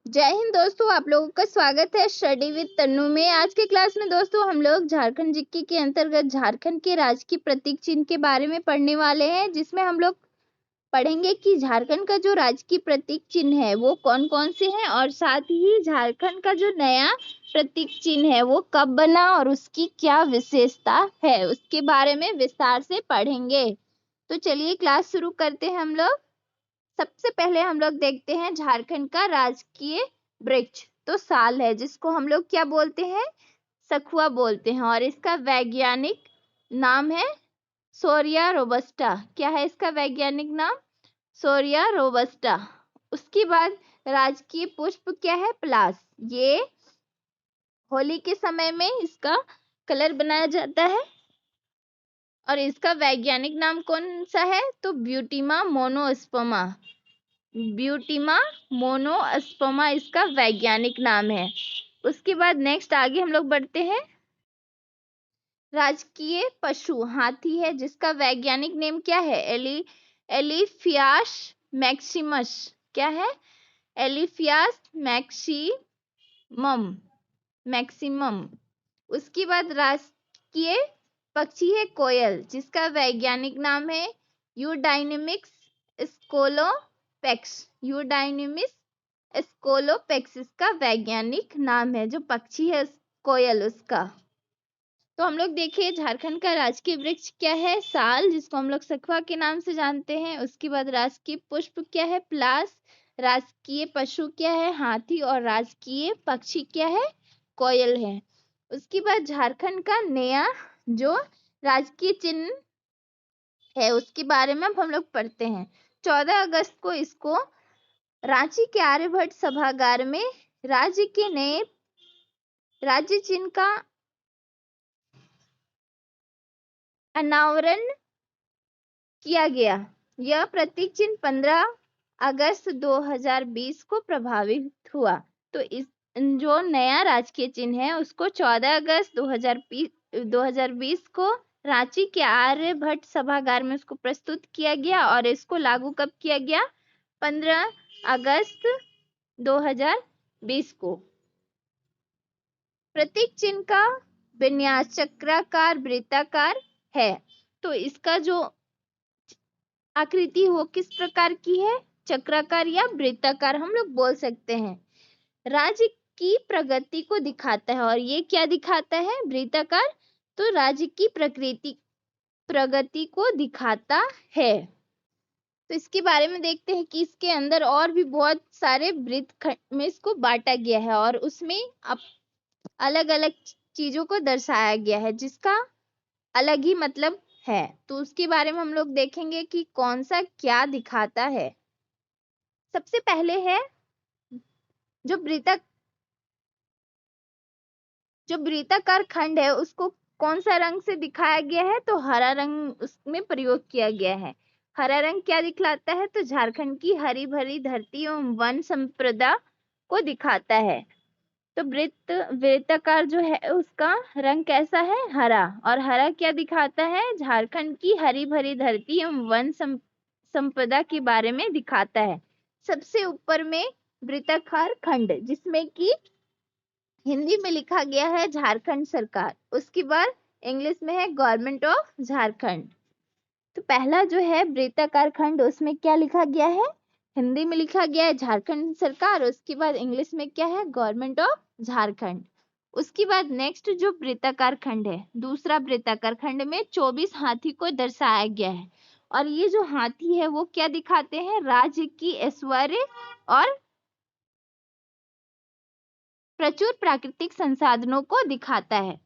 जय हिंद दोस्तों, आप लोगों का स्वागत है स्टडी विद तन्नू में। आज के क्लास में दोस्तों हम लोग झारखंड जीके के अंतर्गत झारखंड के राजकीय प्रतीक चिन्ह के बारे में पढ़ने वाले हैं, जिसमें हम लोग पढ़ेंगे कि झारखंड का जो राजकीय प्रतीक चिन्ह है वो कौन कौन से हैं, और साथ ही झारखंड का जो नया प्रतीक चिन्ह है वो कब बना और उसकी क्या विशेषता है, उसके बारे में विस्तार से पढ़ेंगे। तो चलिए क्लास शुरू करते हैं हम लोग। सबसे पहले हम लोग देखते हैं झारखंड का राजकीय वृक्ष, तो साल है, जिसको हम लोग क्या बोलते हैं, सखुआ बोलते हैं, और इसका वैज्ञानिक नाम है सोरिया रोबस्टा। क्या है इसका वैज्ञानिक नाम? सोरिया रोबस्टा। उसके बाद राजकीय पुष्प क्या है? पलाश। ये होली के समय में इसका कलर बनाया जाता है, और इसका वैज्ञानिक नाम कौन सा है? तो ब्यूटीमा मोनोस्पर्मा। ब्यूटीमा मोनोस्पर्मा इसका वैज्ञानिक नाम है। उसके बाद नेक्स्ट आगे हम लोग बढ़ते हैं। राजकीय पशु हाथी है, जिसका वैज्ञानिक नेम क्या है? एलिफियास मैक्सिमस। क्या है? एलिफियास मैक्सिमम। उसके बाद राजकीय पक्षी है कोयल, जिसका वैज्ञानिक नाम है यूडाइनेमिक्स स्कोलोपेक्स। यूडाइनेमिक्स स्कोलोपेक्स इसका वैज्ञानिक नाम है, जो पक्षी है कोयल उसका। तो हम लोग देखिए झारखंड का राजकीय वृक्ष क्या है? साल, जिसको हम लोग सखुआ के नाम से जानते हैं। उसके बाद राजकीय पुष्प क्या है? पलाश। राजकीय पशु क्या है? हाथी। और राजकीय पक्षी क्या है? कोयल है। उसके बाद झारखंड का नया जो राजकीय चिन्ह है उसके बारे में अब हम लोग पढ़ते हैं। 14 अगस्त को इसको रांची के आर्यभट्ट सभागार में राज्य के नए राज्य चिन्ह का अनावरण किया गया। यह प्रतीक चिन्ह 15 अगस्त 2020 को प्रभावित हुआ। तो इस जो नया राजकीय चिन्ह है उसको 14 अगस्त 2020 को रांची के आर्यभट्ट सभागार में उसको प्रस्तुत किया गया, और इसको लागू कब किया गया? 15 अगस्त 2020 को। प्रतीक चिन्ह का विन्यास चक्राकार वृत्ताकार है। तो इसका जो आकृति वो किस प्रकार की है? चक्राकार या वृत्ताकार हम लोग बोल सकते हैं। राज्य की प्रगति को दिखाता है, और ये क्या दिखाता है? वृत्ताकार। तो राज्य की प्रगति को दिखाता है। तो इसके बारे में देखते हैं कि इसके अंदर और भी बहुत सारे वृत्त में इसको बांटा गया है, और उसमें अब अलग अलग चीजों को दर्शाया गया है, जिसका अलग ही मतलब है। तो उसके बारे में हम लोग देखेंगे कि कौन सा क्या दिखाता है। सबसे पहले है जो वृत्ताकार खंड है उसको कौन सा रंग से दिखाया गया है? तो हरा रंग उसमें प्रयोग किया गया है। हरा रंग क्या दिखलाता है? तो झारखंड की हरी भरी धरती एवं वन संपदा को दिखाता है। तो वृत्ताकार जो है उसका रंग कैसा है? हरा। और हरा क्या दिखाता है? झारखंड की हरी भरी धरती एवं वन संपदा के बारे में दिखाता है। सबसे ऊपर में वृत्ताकार खंड, जिसमें कि हिंदी में लिखा गया है झारखंड सरकार। उसके बाद इंग्लिश में है गवर्नमेंट ऑफ झारखंड। तो पहला जो है वृत्ताकार खंड, उसमें क्या लिखा गया है? हिंदी में लिखा गया है झारखंड सरकार। उसके बाद इंग्लिश में क्या है? Government of Jharkhand. उसके बाद नेक्स्ट जो वृत्ताकार खंड है, दूसरा वृत्ताकार खंड में 24 हाथी को दर्शाया गया है, और ये जो हाथी है वो क्या दिखाते हैं? राज्य की ऐश्वर्य और प्रचुर प्राकृतिक संसाधनों को दिखाता है।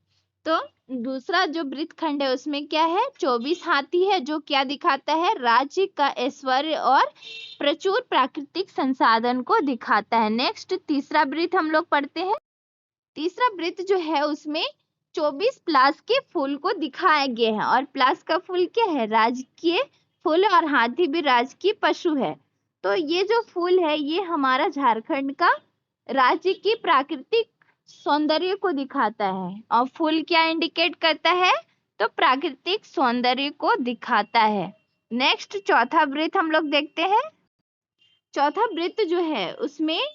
तो दूसरा जो वृत्तखंड है उसमें क्या है? 24 हाथी है, जो क्या दिखाता है? राज्य का ऐश्वर्य और प्रचुर प्राकृतिक संसाधन को दिखाता है। नेक्स्ट तीसरा वृत्त हम लोग पढ़ते हैं। तीसरा वृत्त जो है उसमें 24 प्लास के फूल को दिखाया गया है, और प्लास का फूल क्या है? राजकीय फूल, और हाथी भी राजकीय पशु है। तो ये जो फूल है ये हमारा झारखंड का राज्य की प्राकृतिक सौंदर्य को दिखाता है, और फूल क्या इंडिकेट करता है? तो प्राकृतिक सौंदर्य को दिखाता है। नेक्स्ट चौथा वृत्त हम लोग देखते हैं। चौथा वृत्त जो है उसमें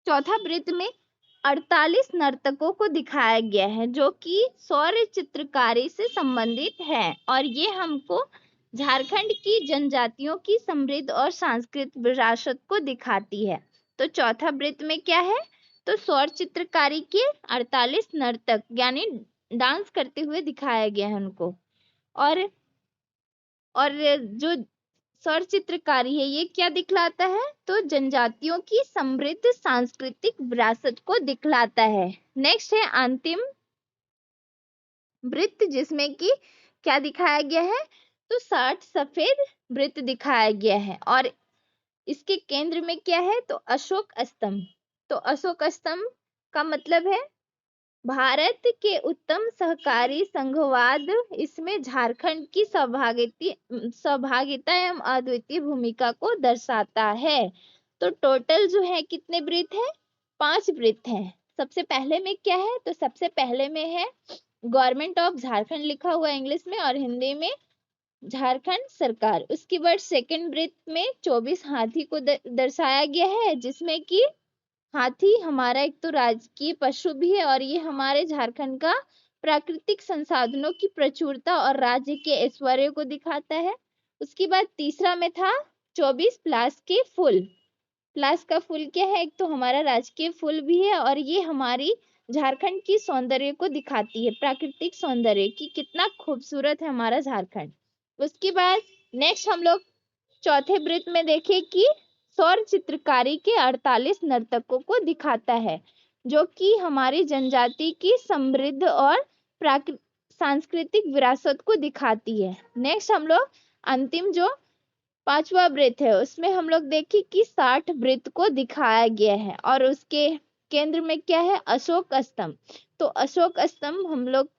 चौथा वृत्त में 48 नर्तकों को दिखाया गया है जो कि सौर चित्रकारी से संबंधित है और ये हमको झारखंड की जनजातियों की समृद्ध और सांस्कृतिक विरासत को दिखाती है। तो चौथा वृत्त में क्या है, तो सौर चित्रकारी के 48 नर्तक यानी डांस करते हुए दिखाया गया है उनको। और जो सौर चित्रकारी है ये क्या दिखलाता है, तो जनजातियों की समृद्ध सांस्कृतिक विरासत को दिखलाता है। नेक्स्ट है अंतिम वृत्त जिसमें कि क्या दिखाया गया है, तो 60 सफेद वृत्त दिखाया गया है और इसके केंद्र में क्या है, तो अशोक स्तंभ। तो अशोक स्तंभ का मतलब है भारत के उत्तम सहकारी संघवाद, इसमें झारखंड की सहभागिता एवं अद्वितीय भूमिका को दर्शाता है। तो टोटल जो है कितने वृत्त है, 5 वृत्त है। सबसे पहले में क्या है, तो सबसे पहले में है गवर्नमेंट ऑफ झारखंड लिखा हुआ इंग्लिश में और हिंदी में झारखंड सरकार। उसके बाद सेकंड वृत्त में 24 हाथी को दर्शाया गया है जिसमें कि हाथी हमारा एक तो राजकीय पशु भी है और ये हमारे झारखंड का प्राकृतिक संसाधनों की प्रचुरता और राज्य के ऐश्वर्य को दिखाता है। उसके बाद तीसरा में था 24 प्लास के फूल। प्लास का फूल क्या है, एक तो हमारा राजकीय फूल भी है और ये हमारी झारखंड की सौंदर्य को दिखाती है, प्राकृतिक सौंदर्य की कितना खूबसूरत है हमारा झारखंड। उसके बाद नेक्स्ट हम लोग चौथे वृत्त में देखें कि सौर चित्रकारी के 48 नर्तकों को दिखाता है जो कि हमारी जनजाति की समृद्ध और सांस्कृतिक विरासत को दिखाती है। नेक्स्ट हम लोग अंतिम जो 5वां वृत्त है उसमें हम लोग देखें कि 60 वृत्त को दिखाया गया है और उसके केंद्र में क्या है, अशोक स्तंभ। तो अशोक स्तंभ हम लोग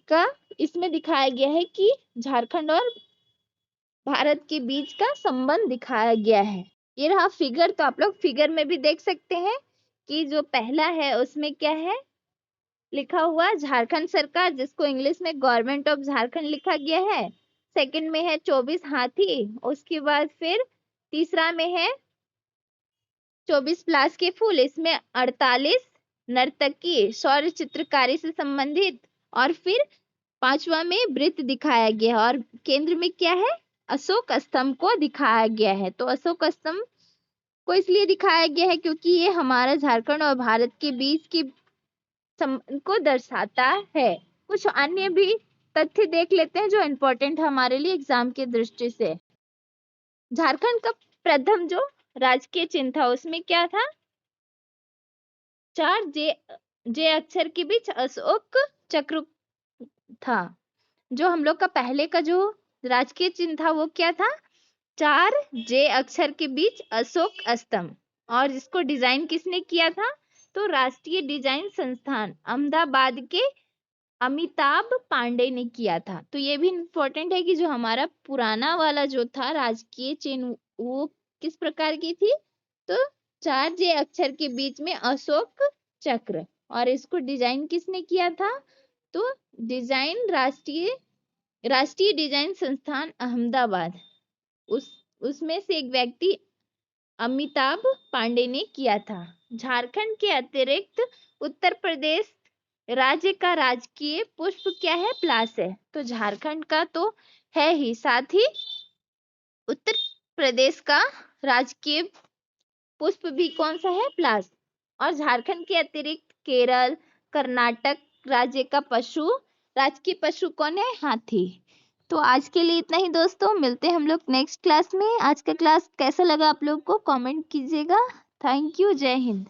का इसमें दिखाया गया है कि झारखंड और भारत के बीच का संबंध दिखाया गया है। ये रहा फिगर। तो आप लोग फिगर में भी देख सकते हैं कि जो पहला है उसमें क्या है लिखा हुआ, झारखंड सरकार जिसको इंग्लिश में गवर्नमेंट ऑफ झारखंड लिखा गया है। सेकंड में है 24 हाथी। उसके बाद फिर तीसरा में है 24 प्लास के फूल, इसमें 48 नर्तकी सौर चित्रकारी से संबंधित। और फिर 5वां में वृत्त दिखाया गया और केंद्र में क्या है, अशोक स्तंभ को दिखाया गया है। तो अशोक स्तंभ को इसलिए दिखाया गया है क्योंकि ये हमारा झारखंड और भारत के बीच की संबंध को दर्शाता है। कुछ अन्य भी तथ्य देख लेते हैं जो इम्पोर्टेंट है हमारे लिए एग्जाम की दृष्टि से। झारखंड का प्रथम जो राजकीय चिन्ह था उसमें क्या था, 4 जे अक्षर के बीच अशोक चक्र था। जो हम लोग का पहले का जो राजकीय चिन्ह था वो क्या था, 4 जे अक्षर के बीच अशोक स्तंभ। और जिसको डिजाइन किसने किया था, तो राष्ट्रीय डिजाइन संस्थान अहमदाबाद के अमिताभ पांडे ने किया था। तो ये भी इम्पोर्टेंट है कि जो हमारा पुराना वाला जो था राजकीय चिन्ह वो किस प्रकार की थी, तो 4 जे अक्षर के बीच में अशोक चक्र। और इसको डिजाइन किसने किया था, तो डिजाइन राष्ट्रीय डिजाइन संस्थान अहमदाबाद, उसमें से एक व्यक्ति अमिताभ पांडे ने किया था। झारखंड के अतिरिक्त उत्तर प्रदेश राज्य का राजकीय पुष्प क्या है, प्लास है। तो झारखंड का तो है ही, साथ ही उत्तर प्रदेश का राजकीय पुष्प भी कौन सा है, प्लास। और झारखंड के अतिरिक्त केरल कर्नाटक राज्य का राजकीय पशु कौन है, हाथी। तो आज के लिए इतना ही दोस्तों, मिलते हैं हम लोग नेक्स्ट क्लास में। आज का क्लास कैसा लगा आप लोग को कमेंट कीजिएगा। थैंक यू, जय हिंद।